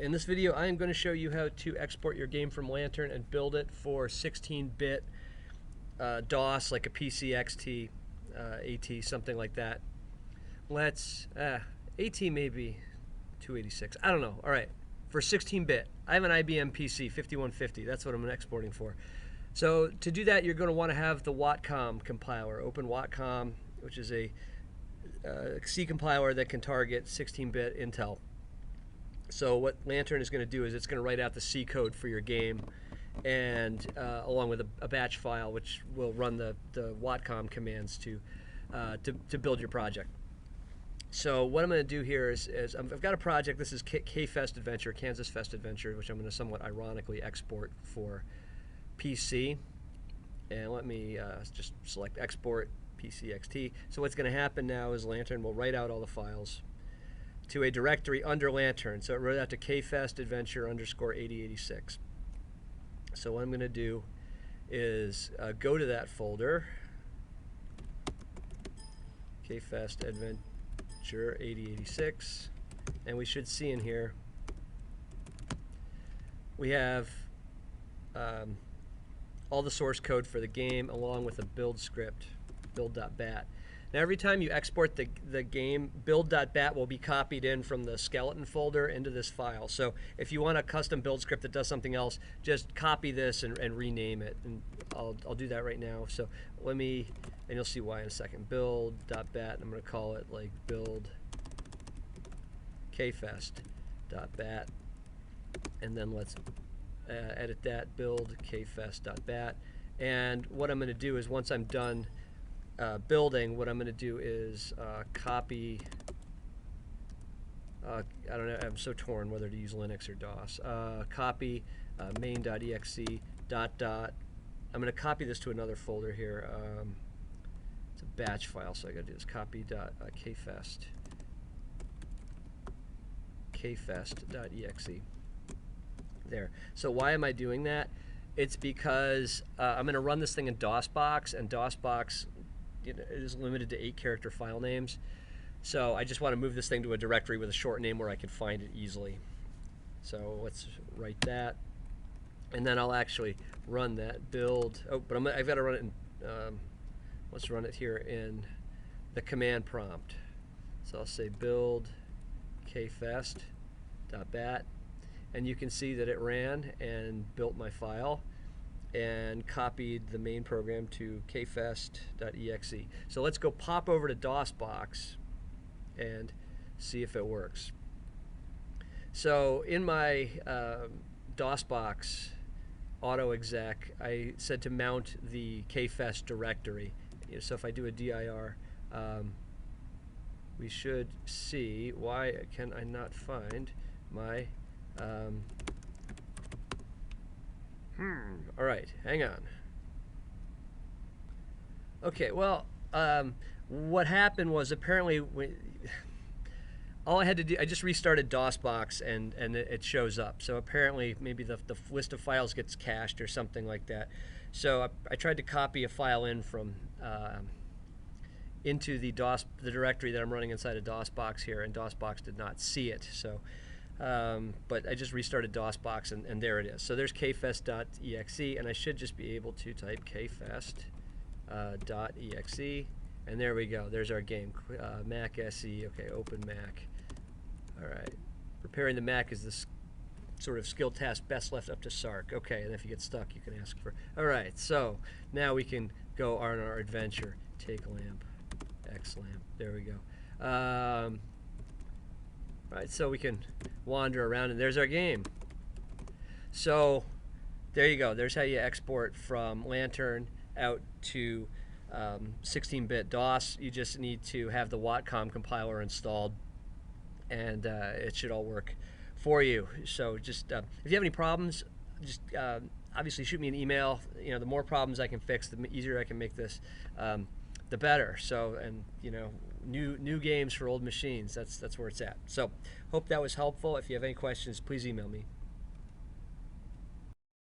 In this video, I am going to show you how to export your game from Lantern and build it for 16-bit DOS, like a PCXT, AT, something like that. Let's, AT maybe 286, I don't know. All right, for 16-bit, I have an IBM PC 5150. That's what I'm exporting for. So to do that, you're going to want to have the Watcom compiler, Open Watcom, which is a C compiler that can target 16-bit Intel. So what Lantern is going to do is it's going to write out the C code for your game, and along with a batch file, which will run the Watcom commands to build your project. So what I'm going to do here is I've got a project. This is K-Fest Adventure, Kansas Fest Adventure, which I'm going to somewhat ironically export for PC. And let me just select Export PCXT. So what's going to happen now is Lantern will write out all the files to a directory under Lantern. So it wrote out to kfest adventure _8086. So what I'm going to do is go to that folder, kfest adventure 8086, and we should see in here we have all the source code for the game along with a build script, build.bat. Now every time you export the game, build.bat will be copied in from the skeleton folder into this file. So if you want a custom build script that does something else, just copy this and rename it. And I'll do that right now. So let me, and you'll see why in a second. Build.bat, and I'm going to call it like build kfest.bat. And then let's edit that, build kfest.bat. And what I'm going to do is once I'm done building, what I'm going to do is copy, I don't know, I'm so torn whether to use Linux or DOS. Copy main.exe dot. I'm going to copy this to another folder here. It's a batch file, so I got to do this. kfest.exe. There. So why am I doing that? It's because I'm going to run this thing in DOSBox, and DOSBox it is limited to 8-character file names. So I just want to move this thing to a directory with a short name where I can find it easily. So let's write that, and then I'll actually run that build. Oh, but I've got to run it in. Let's run it here in the command prompt. So I'll say build kfest.bat, and you can see that it ran and built my file and copied the main program to kfest.exe. So let's go pop over to DOSBox and see if it works. So in my DOSBox auto exec, I said to mount the kfest directory. So if I do a dir, we should see, why can I not find my all right, hang on. Okay, well, what happened was apparently all I had to do, I just restarted DOSBox and it shows up. So apparently maybe the list of files gets cached or something like that. So I tried to copy a file in from into the directory that I'm running inside of DOSBox here, and DOSBox did not see it. So but I just restarted DOSBox, and there it is. So there's kfest.exe, and I should just be able to type kfest.exe, and there we go. There's our game, Mac SE. Okay, open Mac. All right. Preparing the Mac is this sort of skill task best left up to Sark. Okay, and if you get stuck, you can ask for. All right, so now we can go on our adventure. Take lamp, X lamp. There we go. Right, so we can wander around, and there's our game. So there you go. There's how you export from Lantern out to 16-bit DOS. You just need to have the Watcom compiler installed, and it should all work for you. So just if you have any problems, just obviously shoot me an email. You know, the more problems I can fix, the easier I can make this, the better. So, and you know, new games for old machines. That's where it's at. So hope that was helpful. If you have any questions, please email me.